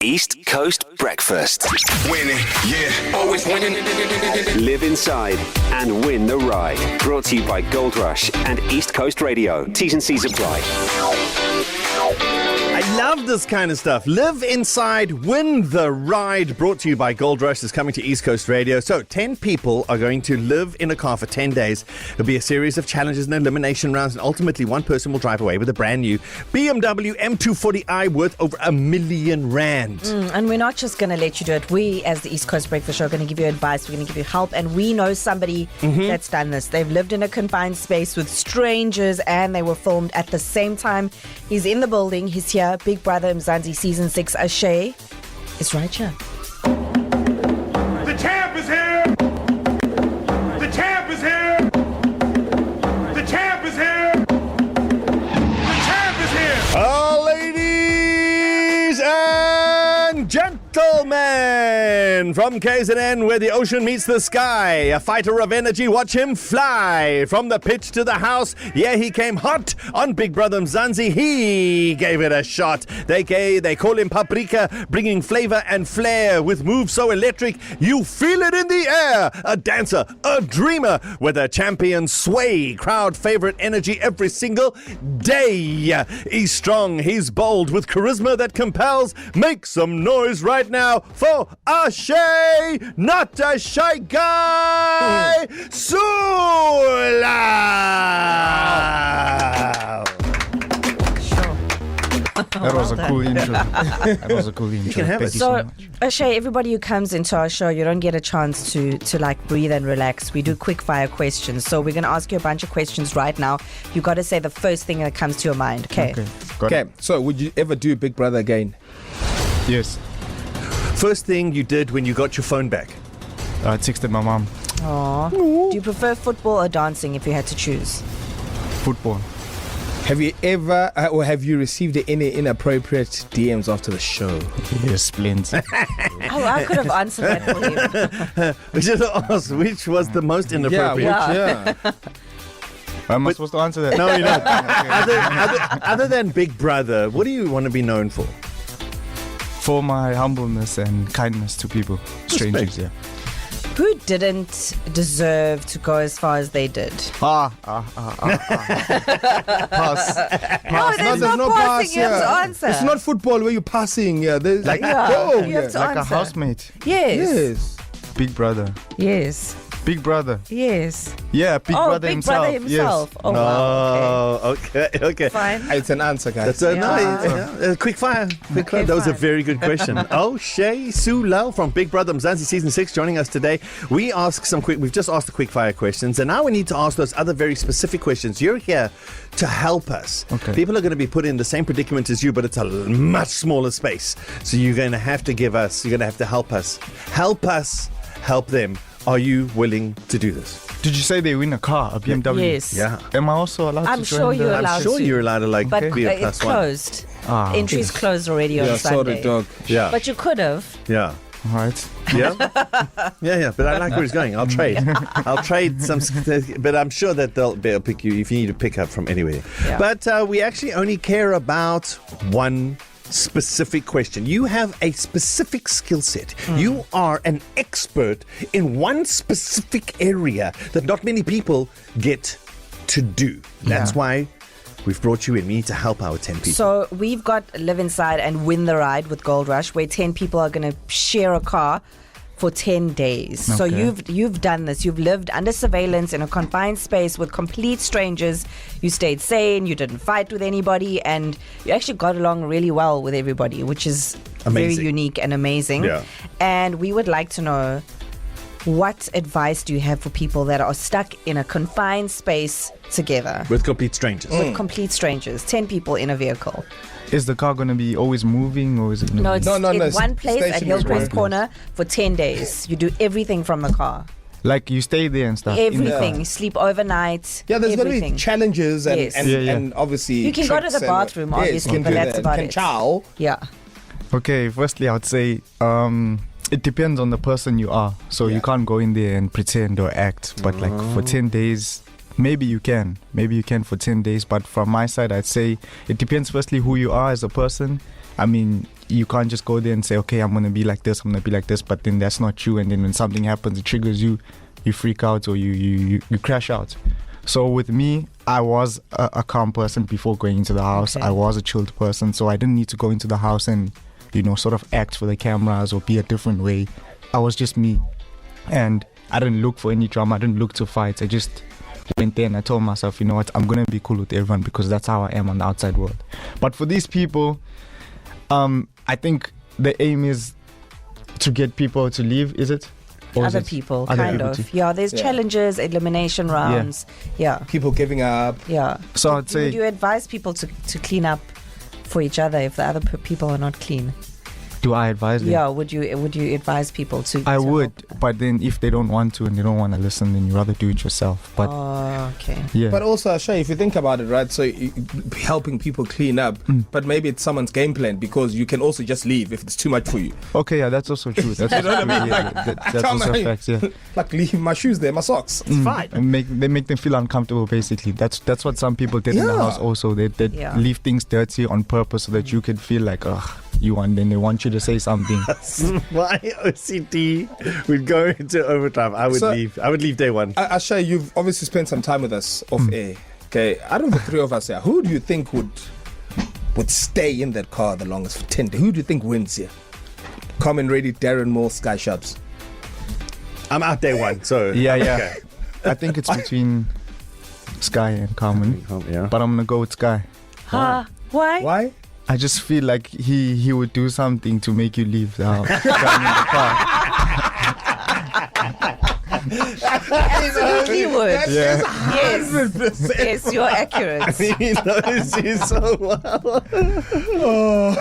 East Coast Breakfast. Winning, yeah, always winning. Live inside and win the ride. Brought to you by Gold Rush and East Coast Radio. T's and C's apply. I love this kind of stuff. Live inside, win the ride. Brought to you by Gold Rush is coming to East Coast Radio. So 10 people are going to live in a car for 10 days. There'll be a series of challenges and elimination rounds, and ultimately one person will drive away with a brand new BMW M240i worth over R1 million. And we're not just going to let you do it. We, as the East Coast Breakfast Show, are going to give you advice. We're going to give you help. And we know somebody that's done this. They've lived in a confined space with strangers, and they were filmed at the same time. He's in the building. He's here. Big Brother Mzansi Season 6. Ashay is right here. The champ is here. The champ is here. The champ is here. The champ is here. Ladies and gentlemen, from KZN, where the ocean meets the sky, a fighter of energy, watch him fly. From the pitch to the house, yeah, he came hot on Big Brother Mzansi. He gave it a shot. They call him Paprika, bringing flavor and flair with moves so electric, you feel it in the air. A dancer, a dreamer, with a champion sway. Crowd favorite energy every single day. He's strong, he's bold, with charisma that compels. Make some noise right now for Ashay, not a shy guy, Sewlall. That was a cool intro. That was a cool intro. You can have it. Thank you So, so much. Ashay, everybody who comes into our show, you don't get a chance to like breathe and relax. We do quick fire questions. So we're going to ask you a bunch of questions right now. You got to say the first thing that comes to your mind. Okay. Got Okay, it. so would you ever do Big Brother again? Yes. First thing you did when you got your phone back? I texted my mom. Aww. Do you prefer football or dancing if you had to choose? Football. Have you ever, or have you received any inappropriate DMs after the show? Yes, plenty. Oh, I could have answered that for you. We should ask which was the most inappropriate. Yeah. Am I supposed to answer that? No, you're not. Other than Big Brother, what do you want to be known for? For my humbleness and kindness to people. Strangers, yeah. Who didn't deserve to go as far as they did? Pass. No, there's no passing. You have to answer. It's not football where you're passing. Yeah, there's you have to Like a answer. housemate. Yes. Yes. Big brother. Yes. Big brother. Yes. Yeah, Big brother Big himself. Brother himself. Yes. Oh, wow. Okay. Fine. It's an answer, guys. That's quick fire. Okay, That was a fine. very good question. Ashay Sewlall from Big Brother Mzansi Season 6 joining us today. We've just asked the quick fire questions, and now we need to ask those other very specific questions. You're here to help us. Okay. People are going to be put in the same predicament as you, but it's a much smaller space. So you're going to have to help us. Help them. Are you willing to do this? Did you say they win a car, a BMW? Yes. Yeah. Am I also allowed I'm to join sure you're the... allowed I'm sure to. you're allowed to But be a it's plus one. closed. Entry's okay. closed already on Yeah, Sunday. sorry, dog. Yeah. But you could have. Yeah. All right. Yeah. Yeah. But I like where he's going. I'll trade some, but I'm sure that they'll pick you if you need to pick up from anywhere. Yeah. But we actually only care about one specific question. You have a specific skill set. You are an expert in one specific area that not many people get to do. That's why we've brought you in. We need to help our 10 people. So we've got Live Inside and Win the Ride with Gold Rush, where 10 people are going to share a car for 10 days. So Okay. you've done this. You've lived under surveillance in a confined space with complete strangers. You stayed sane. You didn't fight with anybody, and you actually got along really well with everybody, which is Amazing. very unique and amazing. Yeah. And we would like to know, what advice do you have for people that are stuck in a confined space together With complete strangers. with complete strangers, 10 people in a vehicle? Is the car going to be always moving or is it... No, it's No, in it's one place at stationary. Hillcrest One Corner for 10 days. You do everything from the car. Like you stay there and stuff. in the Everything. car. You sleep overnight. Yeah, there's going to everything. be challenges and, Yes. and obviously You can go to tricks the and- bathroom, yes, obviously, can but do that's that. about Can it. chow. Yeah. Okay, firstly, I would say it depends on the person you are. So you can't go in there and pretend or act. But like for 10 days, maybe you can. Maybe you can for 10 days. But from my side, I'd say it depends firstly who you are as a person. I mean, you can't just go there and say, okay, I'm gonna be like this, I'm gonna be like this, but then that's not you. And then when something happens, it triggers you, you freak out or you crash out. So with me, I was a calm person before going into the house. Okay. I was a chilled person, so I didn't need to go into the house and, sort of act for the cameras or be a different way. I was just me. And I didn't look for any drama. I didn't look to fight. I just went there and I told myself, you know what, I'm going to be cool with everyone because that's how I am on the outside world. But for these people, I think the aim is to get people to leave, is it? Or is Other it people, other kind people of. too? Yeah, there's challenges, elimination rounds. Yeah. People giving up. Yeah. So I'd Would say, you advise people to clean up for each other if the other people are not clean? do I advise them? Yeah, would you advise people to? I to would, help? but then if they don't want to and they don't want to listen, then you rather do it yourself. But Oh, okay. yeah, But also, Ashay, if you think about it, right? So helping people clean up, but maybe it's someone's game plan because you can also just leave if it's too much for you. okay, yeah, that's also true. That's also true. Yeah, that's also a fact. Yeah, Like leave my shoes there, my socks. It's fine. and they make them feel uncomfortable. Basically, that's what some people did in the Yeah. house. Also, they Yeah. leave things dirty on purpose so that you could feel like, ugh, then they want you to say something. My OCD would go into overdrive. I would So- leave. I would leave day one. Ashay, you've obviously spent some time with us off air. Okay, out of the three of us here, who do you think would stay in that car the longest for 10 days? Who do you think wins here? Common Ready, Darren Moore, Sky Shops. I'm out day one. So Yeah, I'm yeah. okay. I think it's between Sky and Carmen, Yeah. but I'm gonna go with Sky. Huh? Why? Why? I just feel like he would do something to make you leave the house. Driving in the car. Absolutely would. Yeah. Yes. Yes, you're accurate. He knows you so well.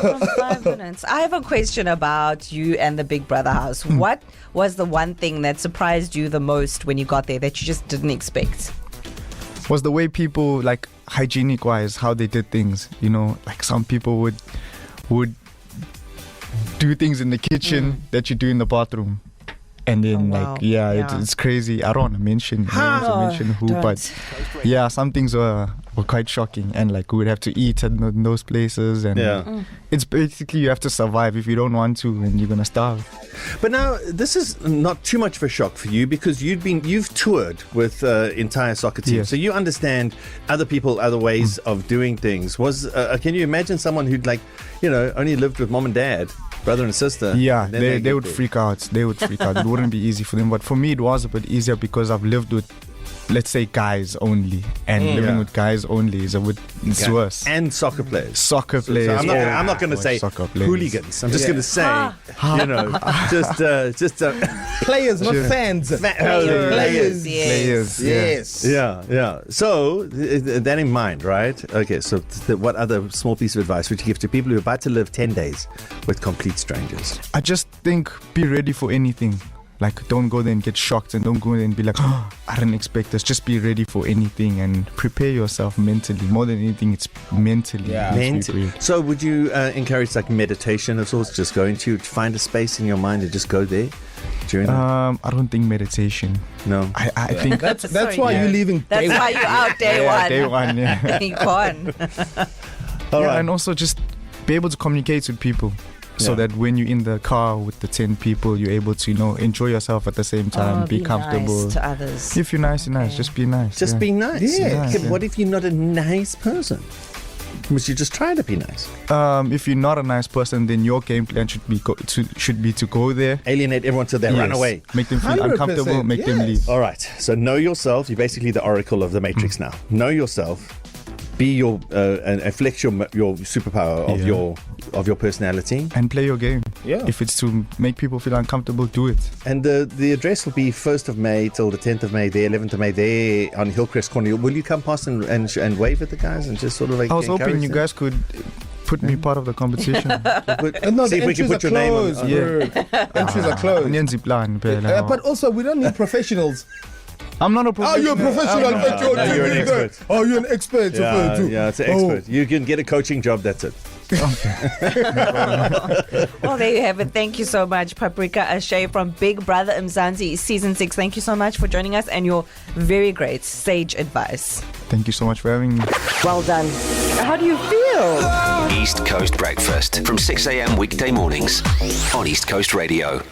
From 5 minutes. I have a question about you and the Big Brother house. What was the one thing that surprised you the most when you got there that you just didn't expect? Was the way people, like, hygienic wise, how they did things. Like some people would do things in the kitchen that you do in the bathroom. And then, Oh, wow. like, Yeah. it's crazy. I don't want to mention, who, Don't. but yeah, some things were quite shocking. And like, we would have to eat in those places. And Yeah. it's basically you have to survive. If you don't want to, and you're going to starve. But now this is not too much of a shock for you because you've toured with entire soccer teams, Yes. so you understand other people, other ways of doing things. Can you imagine someone who'd only lived with mom and dad, brother and sister? Yeah, and then they get would there? freak out. They would freak out. It wouldn't be easy for them. But for me, it was a bit easier because I've lived with, let's say, guys only. And living Yeah. with guys only it's Okay. worse. And soccer players. Soccer So players. I'm not going to say soccer players. hooligans. I'm just Yeah. going to say, just Players, not Sure. fans. players. Yes. Players. Yeah. Yes. Yeah. So, that in mind, right? Okay, so what other small piece of advice would you give to people who are about to live 10 days with complete strangers? I just think be ready for anything. Like, don't go there and get shocked, and don't go there and be like, oh, I didn't expect this. Just be ready for anything and prepare yourself mentally. More than anything, it's mentally. Yeah. You need to be prepared. So would you encourage like meditation of sorts? Just go into find a space in your mind and just go there during I don't think meditation. no. I think That's Sorry, why yeah. you're leaving. That's why you're out day one. day one, yeah. You gone. All Yeah, right. and also just be able to communicate with people so Yeah. that when you're in the car with the 10 people, you're able to, enjoy yourself at the same time, Oh, be comfortable. nice to others. If you're nice, you're nice. Okay. Just be nice. Just yeah. be nice. Yeah. Okay, Yeah. what if you're not a nice person? Must you just try to be nice? If you're not a nice person, then your game plan should be to go there. Alienate everyone so they run Yes. away. Make them feel 100%, uncomfortable. Make them yes. leave. All right. So know yourself. You're basically the oracle of the Matrix now. Know yourself. Be your and flex your superpower of Yeah. your personality. And play your game. Yeah. If it's to make people feel uncomfortable, do it. And the address will be 1st of May till the 10th of May, there 11th of May, there on Hillcrest Corner. Will you come past and wave at the guys and just sort of like I was hoping encourage you them? guys could put me part of the competition. No, See the if we can entries put are your name on. closed. Entries are closed. Nyenzi plan, phela. But also, we don't need professionals. I'm not a Oh, professional. you're a professional. No, you're an expert. Oh, you're an expert. Yeah, it's an expert. You can get a coaching job, that's it. Well, there you have it. Thank you so much, Paprika Ashay from Big Brother Mzansi Season 6. Thank you so much for joining us and your very great sage advice. Thank you so much for having me. Well done. How do you feel? East Coast Breakfast from 6 a.m. weekday mornings on East Coast Radio.